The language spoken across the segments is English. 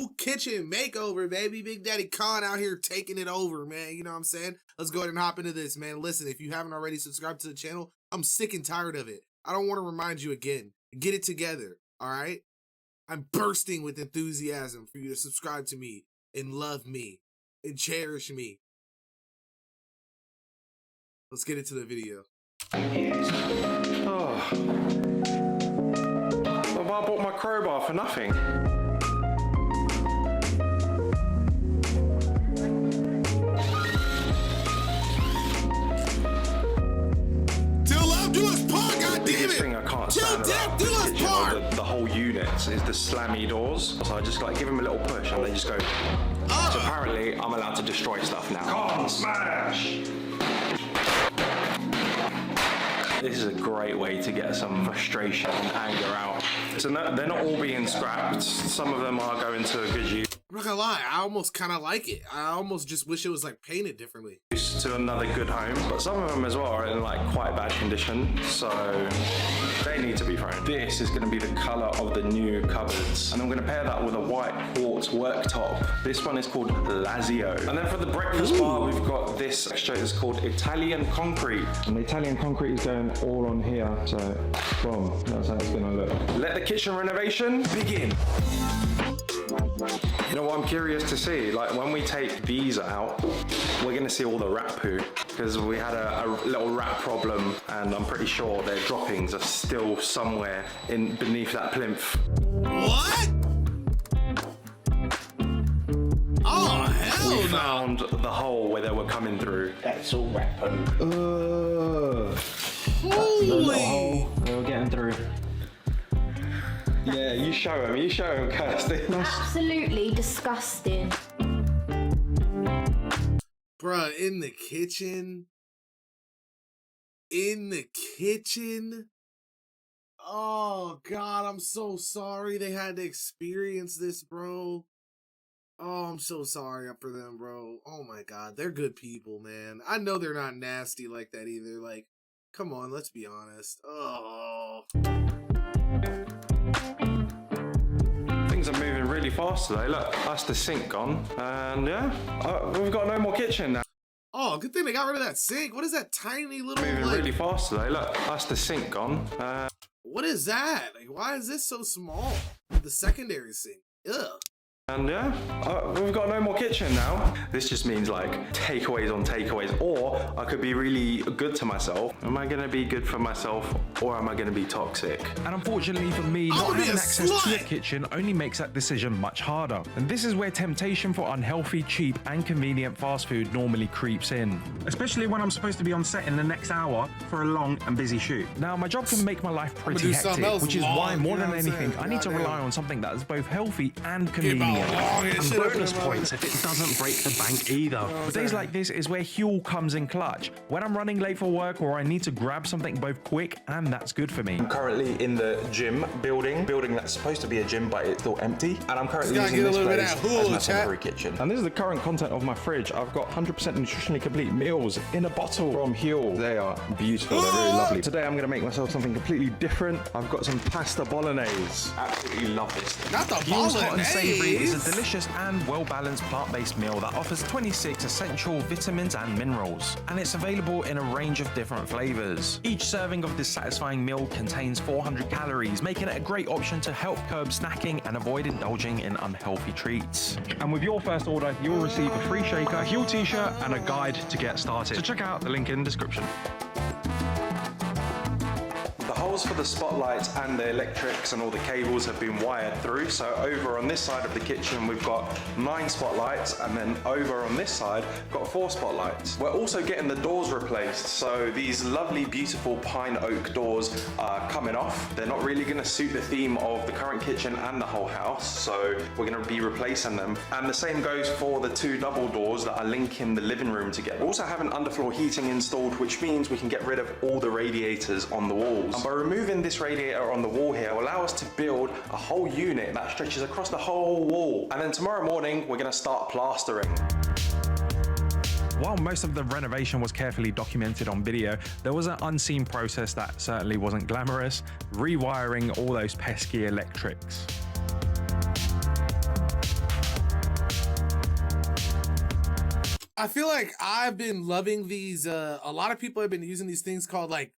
new kitchen makeover, baby. Big Daddy Khan out here taking it over, man. You know what I'm saying? Let's go ahead and hop into this, man. Listen, if you haven't already subscribed to the channel, I'm sick and tired of it. I don't want to remind you again. Get it together, all right? I'm bursting with enthusiasm for you to subscribe to me and love me and cherish me. Let's get into the video. Oh. Well, I bought my crowbar for nothing. Till love do us part, goddammit! The biggest thing I can't stand about this kitchen or the whole unit is the slammy doors. So I just like give them a little push and they just go. So apparently I'm allowed to destroy stuff now. Come on, smash! This is a great way to get some frustration and anger out. So they're not all being scrapped. Some of them are going to a good use. I'm not gonna lie, I almost kind of like it. I almost just wish it was like painted differently. To another good home, but some of them as well are in like quite bad condition, so they need to be thrown. This is going to be the color of the new cupboards, and I'm going to pair that with a white quartz worktop. This one is called Lazio. And then for the breakfast bar, we've got this texture. It's called Italian concrete, and the Italian concrete is going all on here, so boom, that's how it's going to look. Let the kitchen renovation begin. You know what I'm curious to see? Like when we take these out, we're gonna see all the rat poo, because we had a little rat problem, and I'm pretty sure their droppings are still somewhere in beneath that plinth. What? Oh hell no! We found the hole where they were coming through. That's all rat poo. Holy! They were getting through. Yeah, you show him, Kirsty. Absolutely disgusting. Bruh, in the kitchen? In the kitchen? Oh, God, I'm so sorry they had to experience this, bro. Oh, I'm so sorry for them, bro. Oh, my God, they're good people, man. I know they're not nasty like that either. Like, come on, let's be honest. Oh. Things are moving really fast today. Look, that's the sink gone. And yeah, we've got no more kitchen now. Oh, good thing they got rid of that sink. What is that tiny little, Moving really fast today. Look, that's the sink gone. What is that? Like, why is this so small? The secondary sink. Ugh. And yeah, we've got no more kitchen now. This just means like takeaways on takeaways, or I could be really good to myself. Am I gonna be good for myself, or am I gonna be toxic? And unfortunately for me, not having access to the kitchen only makes that decision much harder. And this is where temptation for unhealthy, cheap and convenient fast food normally creeps in. Especially when I'm supposed to be on set in the next hour for a long and busy shoot. Now, my job can make my life pretty hectic, which is why more than anything, I need to rely on something that is both healthy and convenient. And bonus points if it doesn't break the bank either. Days like this is where Huel comes in clutch. When I'm running late for work or I need to grab something both quick and that's good for me. I'm currently in the gym building that's supposed to be a gym, but it's still empty. And I'm currently using this place as my temporary kitchen. And this is the current content of my fridge. I've got 100% nutritionally complete meals in a bottle from Huel. They are beautiful, they're really lovely. Today I'm gonna make myself something completely different. I've got some pasta bolognese. Absolutely love this thing. Not the Huel's Hot and Savory is a bolognese. delicious and well-balanced plant-based meal that offers 26 essential vitamins and minerals, and it's available in a range of different flavors. Each serving of this satisfying meal contains 400 calories, making it a great option to help curb snacking and avoid indulging in unhealthy treats. And with your first order, you'll receive a free shaker, a Huel t-shirt, and a guide to get started. So check out the link in the description. For the spotlights and the electrics and all the cables have been wired through. So over on this side of the kitchen we've got 9 spotlights, and then over on this side we've got 4 spotlights. We're also getting the doors replaced, so these lovely beautiful pine oak doors are coming off. They're not really going to suit the theme of the current kitchen and the whole house, so we're going to be replacing them. And the same goes for the 2 double doors that are linking the living room together. We also have an underfloor heating installed, which means we can get rid of all the radiators on the walls. And by removing this radiator on the wall here will allow us to build a whole unit that stretches across the whole wall. And then tomorrow morning, we're gonna start plastering. While most of the renovation was carefully documented on video, there was an unseen process that certainly wasn't glamorous: rewiring all those pesky electrics. I feel like I've been loving these. A lot of people have been using these things called like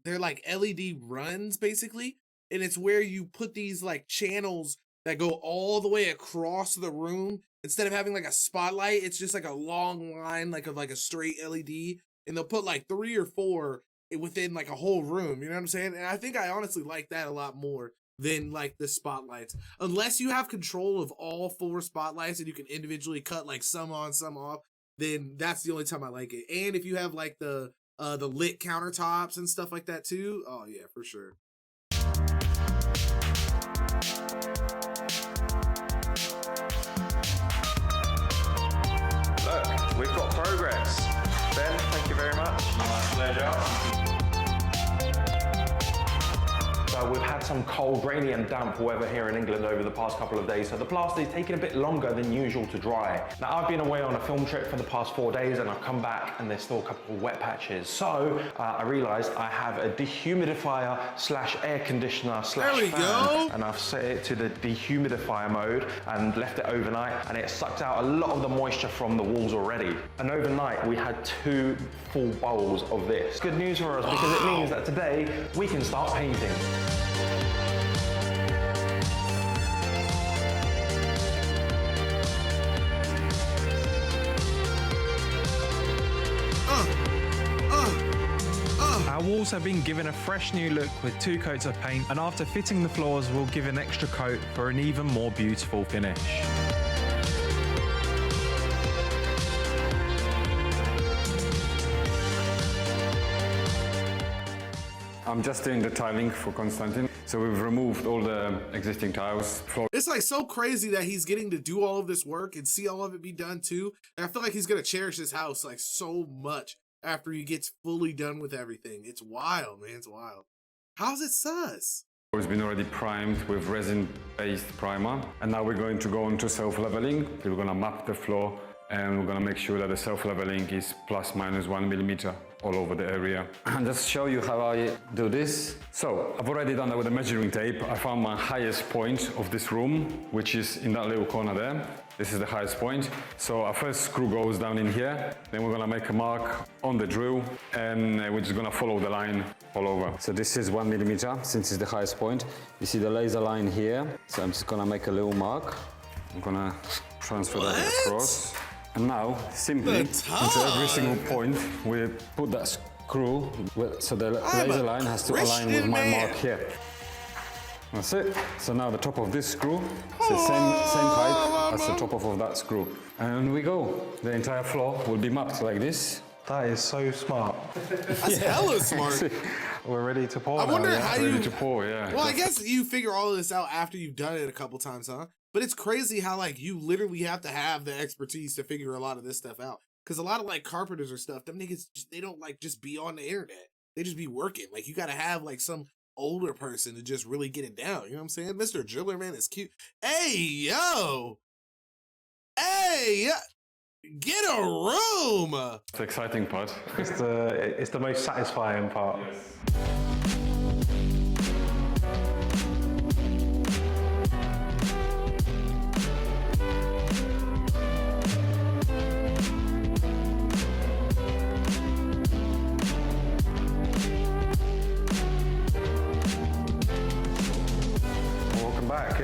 they're like LED runs basically, and it's where you put these like channels that go all the way across the room. Instead of having like a spotlight, it's just like a long line like of like a straight LED, and they'll put like 3 or 4 within like a whole room. You know what I'm saying? And I think I honestly like that a lot more than like the spotlights, unless you have control of all 4 spotlights and you can individually cut like some on, some off. Then that's the only time I like it. And if you have like the lit countertops and stuff like that too, oh yeah, for sure. Look, we've got progress. Ben, thank you very much. My pleasure. So we've had some cold, rainy and damp weather here in England over the past couple of days, so the plaster is taking a bit longer than usual to dry. Now I've been away on a film trip for the past 4 days and I've come back and there's still a couple of wet patches. So I realised I have a dehumidifier slash air conditioner slash fan, and I've set it to the dehumidifier mode and left it overnight, and it sucked out a lot of the moisture from the walls already. And overnight we had 2 full bowls of this. Good news for us because it means that today we can start painting. Our walls have been given a fresh new look with 2 coats of paint, and after fitting the floors we'll give an extra coat for an even more beautiful finish. I'm just doing the tiling for Constantine. So we've removed all the existing tiles. It's like so crazy that he's getting to do all of this work and see all of it be done too. And I feel like he's gonna cherish his house like so much after he gets fully done with everything. It's wild, man. It's wild. How's it sus? It's been already primed with resin-based primer. And now we're going to go into self-leveling. We're gonna map the floor and we're gonna make sure that the self-leveling is plus minus 1 millimeter all over the area. And just show you how I do this. So I've already done that with a measuring tape. I found my highest point of this room, which is in that little corner there. This is the highest point. So our first screw goes down in here. Then we're gonna make a mark on the drill and we're just gonna follow the line all over. So this is 1 millimeter since it's the highest point. You see the laser line here. So I'm just gonna make a little mark. I'm gonna transfer that across. And now, simply, into every single point, we put that screw, so the laser line has to align with my mark here. That's it. So now the top of this screw is the same height as the top of that screw. And we go. The entire floor will be mapped like this. That is so smart. That's hella smart. We're ready to pour. I wonder how you... Ready to pour, yeah. Well, I guess you figure all of this out after you've done it a couple times, huh? But it's crazy how like you literally have to have the expertise to figure a lot of this stuff out. Because a lot of like carpenters or stuff, them niggas, they don't like just be on the internet. They just be working. Like you got to have like some older person to just really get it down. You know what I'm saying? Mr. Driller Man is cute. Hey, yo. Hey, get a room. It's the exciting part. It's the most satisfying part. Yes.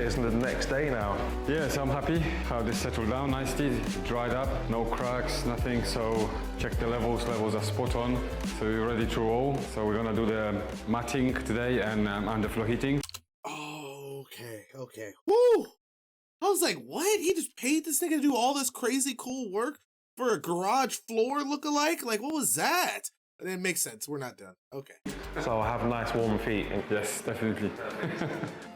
It's the next day now. Yes, I'm happy how this settled down nicely, dried up, no cracks, nothing. So check the levels are spot on. So we're ready to roll. So we're gonna do the matting today and underfloor heating. Oh, okay. Woo! I was like, what? He just paid this nigga to do all this crazy cool work for a garage floor lookalike? Like, what was that? It makes sense. We're not done. Okay. So I have nice warm feet. Yes, definitely.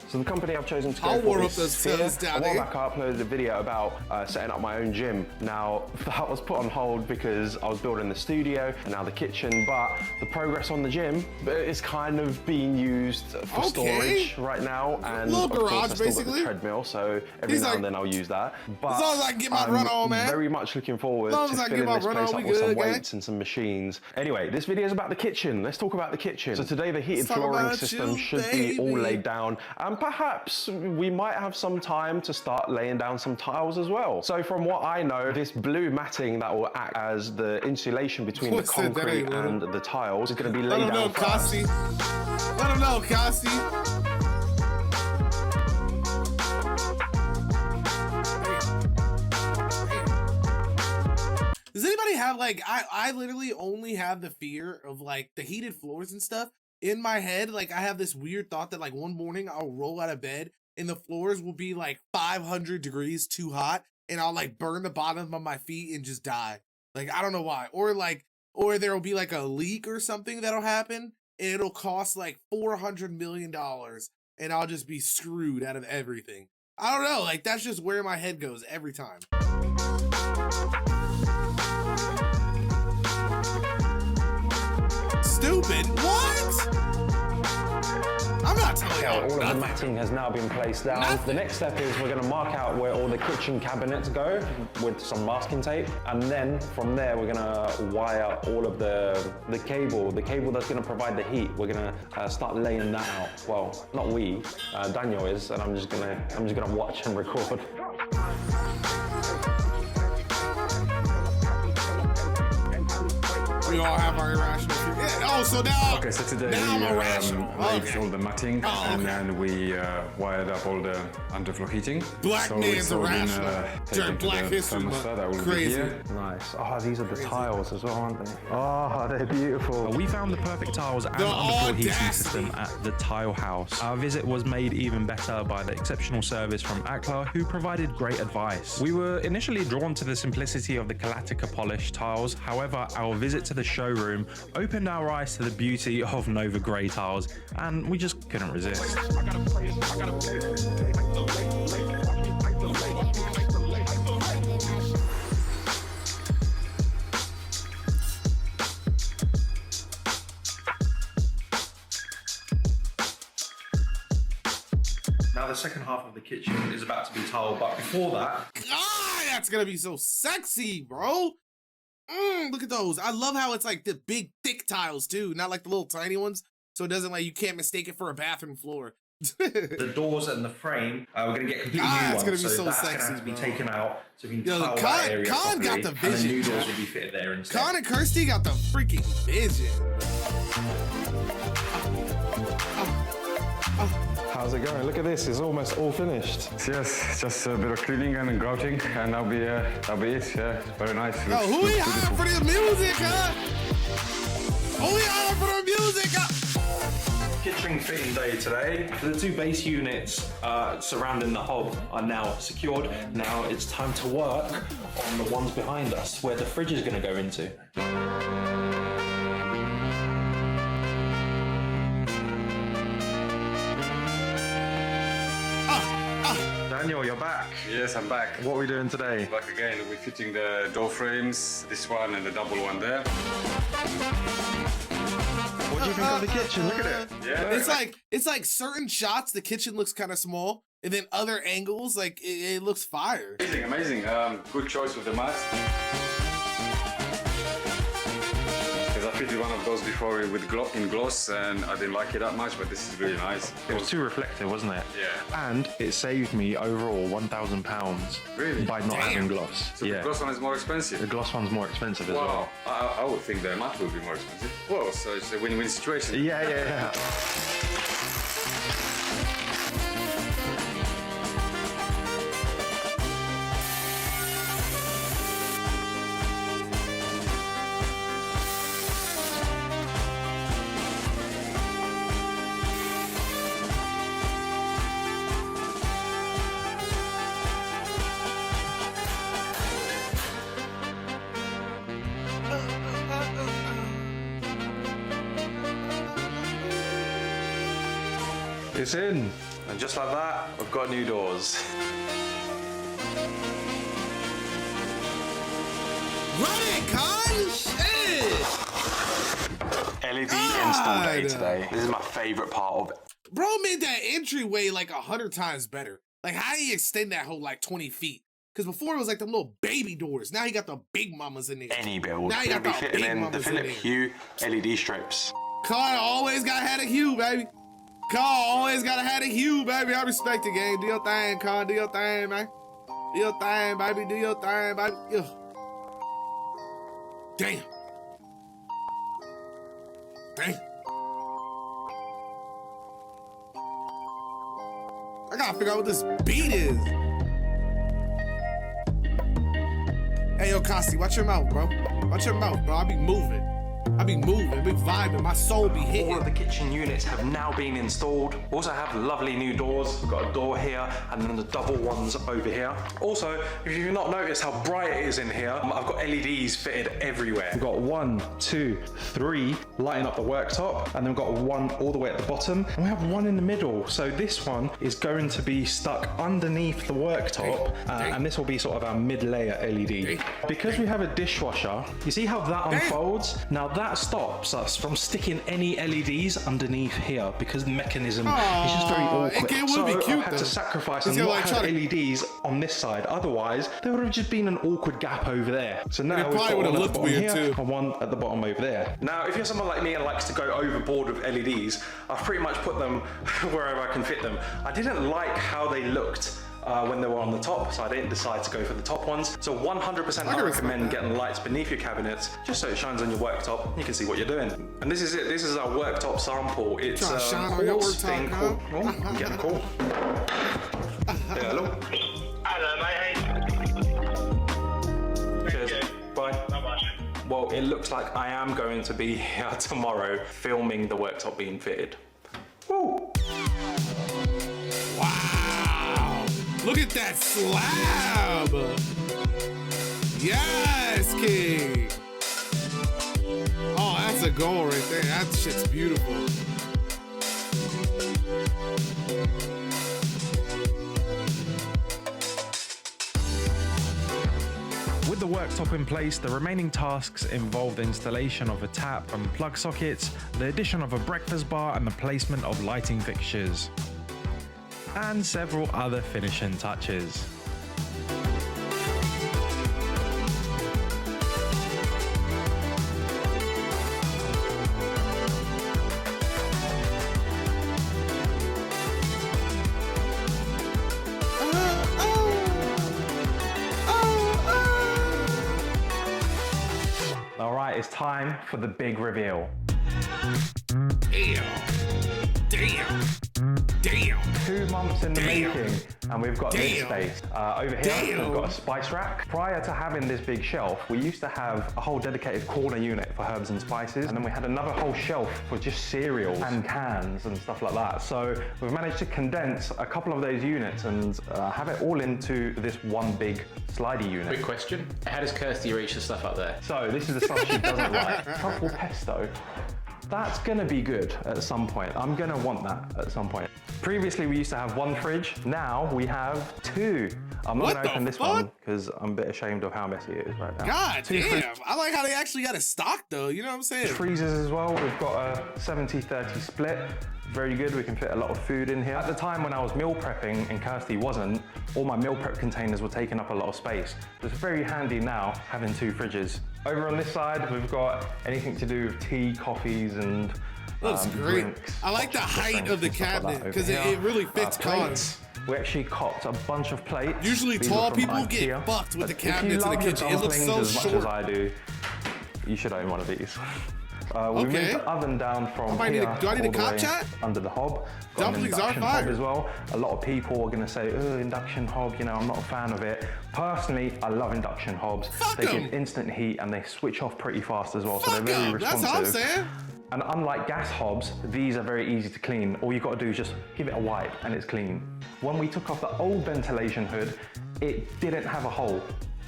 So the company I've chosen to go I'll for warm up is those toes down a while there. back I uploaded a video about setting up my own gym. Now that was put on hold because I was building the studio and now the kitchen, but the progress on the gym is kind of being used for storage right now. And little of course garage, I still got basically. the treadmill, so every now and then I'll use that. But as long as I can get my run on, man. very much looking forward As long to as I can filling get my this run place on, up we with some good, gang. weights and some machines. Anyway, this video is about the kitchen. Let's talk about the kitchen. So today the heated Let's talk flooring about system you, should be all baby. laid down and and perhaps we might have some time to start laying down some tiles as well. So from what I know, this blue matting that will act as the insulation between the concrete and the tiles is going to be laid down first. Let him know, Kasi. Does anybody have like, I literally only have the fear of like the heated floors and stuff in my head. Like I have this weird thought that like one morning I'll roll out of bed and the floors will be like 500 degrees too hot and I'll like burn the bottom of my feet and just die. Like, I don't know why. Or there'll be like a leak or something that'll happen and it'll cost like $400 million and I'll just be screwed out of everything. I don't know. Like that's just where my head goes every time. Stupid. What? I'm not telling you. All of the matting has now been placed down. Nothing. The next step is we're going to mark out where all the kitchen cabinets go with some masking tape, and then from there we're going to wire all of the cable that's going to provide the heat. We're going to start laying that out. Well, not we, Daniel is, and I'm just gonna watch and record. We all have our irrational fear. Yeah. Oh, so now. Okay, so today we raised all the matting and then we wired up all the underfloor heating. Black so man's irrational. During Black History Month. Crazy. Nice. Oh, these are the tiles as well, aren't they? Oh, they're beautiful. We found the perfect tiles and underfloor heating system at the Tile House. Our visit was made even better by the exceptional service from Akla, who provided great advice. We were initially drawn to the simplicity of the Calatica polished tiles. However, our visit to the showroom opened our eyes to the beauty of Nova Grey tiles, and we just couldn't resist. Now the second half of the kitchen is about to be tiled, but before that... God, that's gonna be so sexy, bro! Look at those. I love how it's like the big, thick tiles too, not like the little tiny ones, so it doesn't like, you can't mistake it for a bathroom floor. The doors and the frame, we're gonna get completely new ones, gonna be so that's sexy, gonna have to be bro. taken out, so we can tile that area Con properly, got the vision. and the new doors will be fitted there instead. Con and Kirsty got the freaking vision. How's it going? Look at this, it's almost all finished. Yes, just a bit of cleaning and grouting, and that'll be it. Yeah, very nice. Yo, who we hiring for the music, huh? Who we hiring for the music, huh? Kitchen fitting day today. The two base units surrounding the hob are now secured. Now it's time to work on the ones behind us, where the fridge is going to go into. Daniel, you're back. Yes, I'm back. What are we doing today? Back again, we're fitting the door frames, this one and the double one there. What do you think of the kitchen? Look at it. Yeah. It's like certain shots, the kitchen looks kind of small, and then other angles, like it looks fire. Amazing. Good choice with the mats. Because I fitted one of those before with in gloss, and I didn't like it that much, but this is really nice. It was too reflective, wasn't it? Yeah. And it saved me overall £1,000 Really? by not having gloss. So the gloss one is more expensive? The gloss one's more expensive as well. Wow, I would think the matte would be more expensive. Well, so it's a win-win situation. Yeah. It's in. And just like that, we've got new doors. Run it, Con! Shit! LED install day today. This is my favorite part of it. Bro made that entryway like 100 times better. Like, how do you extend that whole like 20 feet? Because before it was like the little baby doors. Now you got the big mamas in there. Any build. Now you got be the fitting big in the mamas in Philip there. Hue LED strips. Con always got had a hue, baby. Carl always gotta have a hue, baby. I respect the game. Do your thing, Carl. Do your thing, man. Do your thing, baby. Do your thing, baby. Ugh. Damn. Damn. I gotta figure out what this beat is. Hey, yo, Costi, watch your mouth, bro. Watch your mouth, bro. I be moving. I be moving, be vibing, my soul be hitting. All of the kitchen units have now been installed. We also have lovely new doors. We've got a door here and then the double ones over here. Also, if you've not noticed how bright it is in here, I've got LEDs fitted everywhere. We've got 1, 2, 3 lighting up the worktop, and then we've got one all the way at the bottom, and we have one in the middle. So this one is going to be stuck underneath the worktop, and this will be sort of our mid-layer LED. Because we have a dishwasher, you see how that unfolds? Now that stops us from sticking any LEDs underneath here because the mechanism is just very awkward. It would be cute, I had to sacrifice and not have LEDs on this side. Otherwise, there would have just been an awkward gap over there. So now we've got one at the bottom here and one at the bottom over there. Now, if you're someone like me and likes to go overboard with LEDs, I've pretty much put them wherever I can fit them. I didn't like how they looked when they were on the top, so I didn't decide to go for the top ones. So 100% I recommend getting lights beneath your cabinets, just so it shines on your worktop. You can see what you're doing. And this is it. This is our worktop sample. It's a quartz thing called. Oh, I'm getting a call. Yeah, hello. Hello, mate. Cheers. Bye. Well, it looks like I am going to be here tomorrow filming the worktop being fitted. Woo! Wow! Look at that slab! Yes, King! Oh, that's a goal right there. That shit's beautiful. With the worktop in place, the remaining tasks involve the installation of a tap and plug sockets, the addition of a breakfast bar and the placement of lighting fixtures, and several other finishing touches. Alright, it's time for the big reveal. Damn. 2 months in the making, and we've got this space. Over here, we've got a spice rack. Prior to having this big shelf, we used to have a whole dedicated corner unit for herbs and spices, and then we had another whole shelf for just cereals and cans and stuff like that. So we've managed to condense a couple of those units and have it all into this one big slidey unit. Quick question, how does Kirsty reach the stuff up there? So this is the stuff she doesn't like. Truffle pesto. That's gonna be good at some point. I'm gonna want that at some point. Previously, we used to have 1 fridge. Now we have 2. I'm not gonna open this one because I'm a bit ashamed of how messy it is right now. God damn. I like how they actually got it stocked though. You know what I'm saying? Freezers as well. We've got a 70-30 split. Very good, we can fit a lot of food in here. At the time when I was meal prepping and Kirsty wasn't, all my meal prep containers were taking up a lot of space. So it's very handy now having 2 fridges. Over on this side, we've got anything to do with tea, coffees, and looks great. Drinks. I like the height of the cabinet because it really fits cars. We actually copped a bunch of plates. Usually tall people get fucked with the cabinets in the kitchen. It looks so as short. much as I do, you should own one of these. We moved the oven down from here do I need a cop chat? Under the hob. Dumplings are fire. As well. A lot of people are going to say, oh, induction hob, you know, I'm not a fan of it. Personally, I love induction hobs. They give instant heat and they switch off pretty fast as well, so they're very responsive. That's all I'm saying. And unlike gas hobs, these are very easy to clean. All you've got to do is just give it a wipe and it's clean. When we took off the old ventilation hood, it didn't have a hole.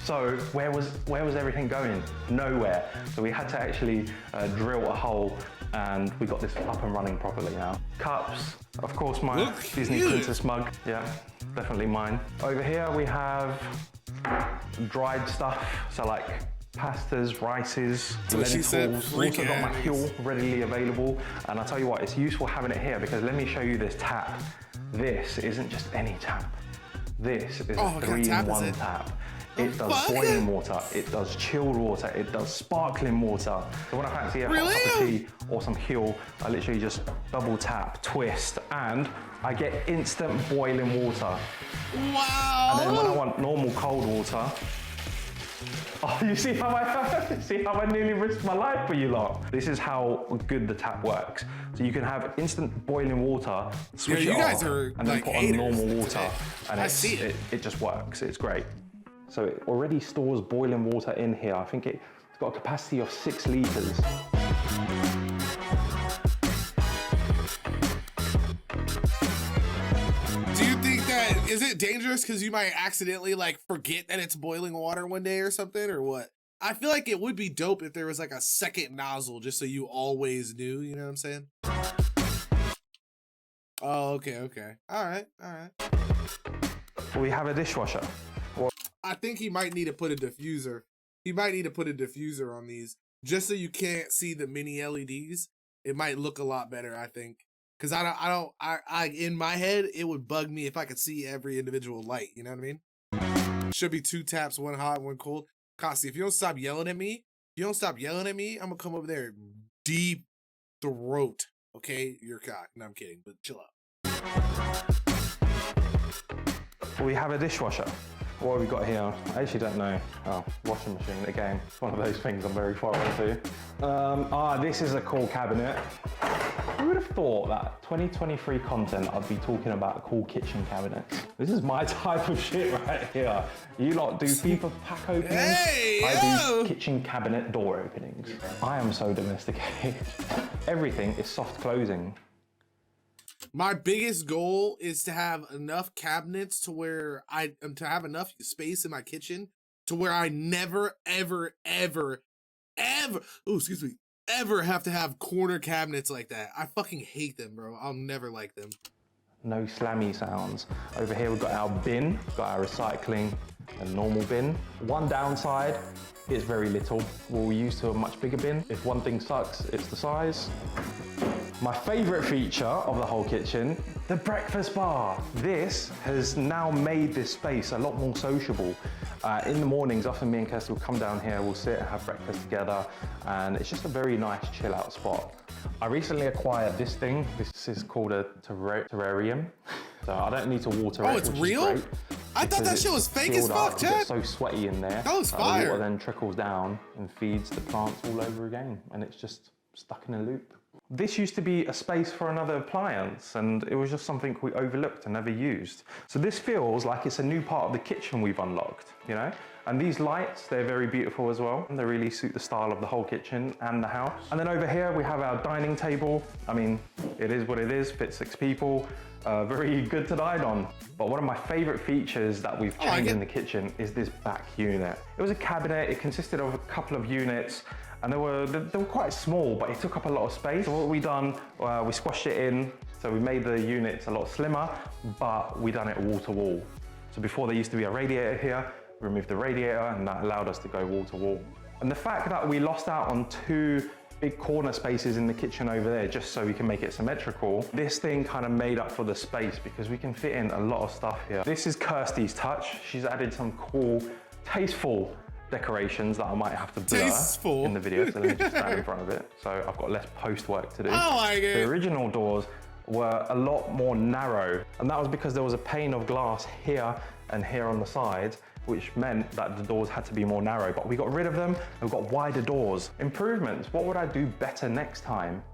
So where was everything going? Nowhere. So we had to actually drill a hole, and we got this up and running properly now. Cups, of course, my Disney Princess mug. Yeah, definitely mine. Over here we have dried stuff, so like pastas, rices, lentils. Also got my fuel readily available. And I'll tell you what, it's useful having it here because let me show you this tap. This isn't just any tap. This is a 3-in-1 tap. It does boiling water, it does chilled water, it does sparkling water. So when I fancy a hot cup of tea or some Huel, I literally just double tap, twist, and I get instant boiling water. Wow! And then when I want normal cold water, oh, you see how I nearly risked my life for you lot? This is how good the tap works. So you can have instant boiling water, switch you it guys off, are and then like put on normal haters water, and it just works. It's great. So it already stores boiling water in here. I think it's got a capacity of 6 liters. Do you think that, is it dangerous because you might accidentally like forget that it's boiling water one day or something, or what? I feel like it would be dope if there was like a second nozzle just so you always knew, you know what I'm saying? Oh, okay. All right. We have a dishwasher. I think he might need to put a diffuser. He might need to put a diffuser on these just so you can't see the mini LEDs. It might look a lot better, I think. Cause I in my head, it would bug me if I could see every individual light. You know what I mean? Should be 2 taps, 1 hot, 1 cold. Costi, if you don't stop yelling at me, I'm gonna come over there and deep throat. Okay, your cock. No, I'm kidding, but chill out. We have a dishwasher. What have we got here? I actually don't know. Oh, washing machine again. It's one of those things I'm very far into. This is a cool cabinet. Who would have thought that 2023 content I'd be talking about cool kitchen cabinets? This is my type of shit right here. You lot do FIFA pack openings. Hey, I do kitchen cabinet door openings. I am so domesticated. Everything is soft closing. My biggest goal is to have enough cabinets to where to have enough space in my kitchen to where I never, ever have to have corner cabinets like that. I fucking hate them, bro. I'll never like them. No slammy sounds. Over here we've got our bin, got our recycling and normal bin. One downside is very little. We'll use to a much bigger bin. If one thing sucks, it's the size. My favorite feature of the whole kitchen, the breakfast bar. This has now made this space a lot more sociable. In the mornings, often me and Kirsty will come down here, we'll sit and have breakfast together, and it's just a very nice chill out spot. I recently acquired this thing. This is called a terrarium. So I don't need to water it. Oh, it's real? I thought that shit was fake as fuck, Chad. It's so sweaty in there. That was fire. The water then trickles down and feeds the plants all over again, and it's just stuck in a loop. This used to be a space for another appliance, and it was just something we overlooked and never used. So this feels like it's a new part of the kitchen we've unlocked, you know? And these lights, they're very beautiful as well. And they really suit the style of the whole kitchen and the house. And then over here, we have our dining table. I mean, it is what it is, fits 6 people. Very good to dine on. But one of my favorite features that we've changed in the kitchen is this back unit. It was a cabinet, it consisted of a couple of units, and they were quite small, but it took up a lot of space. So what we done, we squashed it in, so we made the units a lot slimmer, but we done it wall to wall. So before there used to be a radiator here, we removed the radiator, and that allowed us to go wall to wall. And the fact that we lost out on 2 big corner spaces in the kitchen over there just so we can make it symmetrical, this thing kind of made up for the space because we can fit in a lot of stuff here. This is Kirsty's touch. She's added some cool, tasteful decorations that I might have to blur in the video, so let me just stand in front of it. So I've got less post work to do. I like it. The original doors were a lot more narrow, and that was because there was a pane of glass here and here on the sides, which meant that the doors had to be more narrow, but we got rid of them and we've got wider doors. Improvements, what would I do better next time?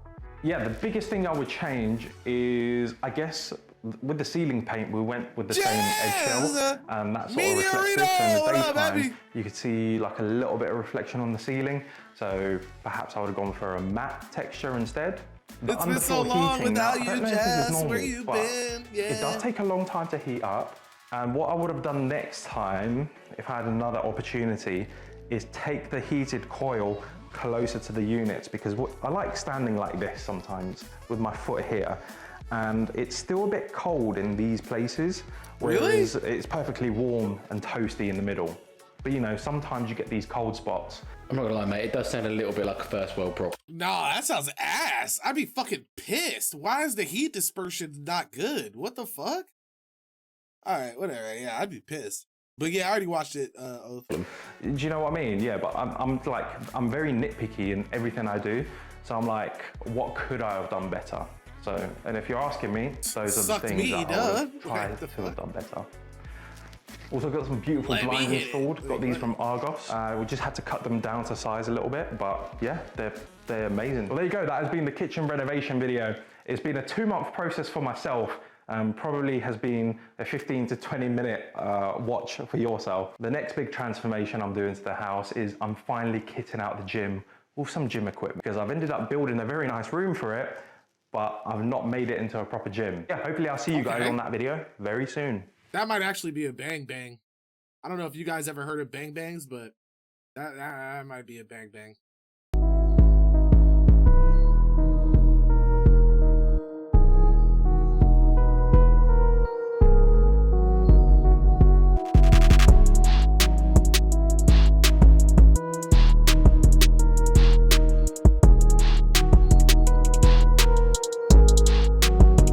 Yeah, the biggest thing I would change is, I guess, with the ceiling paint, we went with the same eggshell, and that's sort of reflective. So in the daytime, you could see like a little bit of reflection on the ceiling. So perhaps I would have gone for a matte texture instead. The it's been so long heating, without you, Jess. Normal, where you been? Yeah. It does take a long time to heat up. And what I would have done next time, if I had another opportunity, is take the heated coil closer to the units, because I like standing like this sometimes with my foot here, and it's still a bit cold in these places, whereas it's perfectly warm and toasty in the middle. But you know, sometimes you get these cold spots. I'm not gonna lie, mate, it does sound a little bit like a first world problem. Nah, that sounds ass. I'd be fucking pissed. Why is the heat dispersion not good? What the fuck? All right, whatever. Yeah, I'd be pissed. But yeah, I already watched it. Do you know what I mean? Yeah, but I'm very nitpicky in everything I do. So I'm like, what could I have done better? So, and if you're asking me, those are the Sucked things me, that I would have tried to have done better. Also got some beautiful blinds installed. Got these from Argos. We just had to cut them down to size a little bit, but yeah, they're amazing. Well, there you go. That has been the kitchen renovation video. It's been a 2-month process for myself. Probably has been a 15 to 20 minute watch for yourself. The next big transformation I'm doing to the house is I'm finally kitting out the gym with some gym equipment, because I've ended up building a very nice room for it, but I've not made it into a proper gym. Yeah, hopefully I'll see you guys on that video very soon. That might actually be a bang bang. I don't know if you guys ever heard of bang bangs, but that might be a bang bang.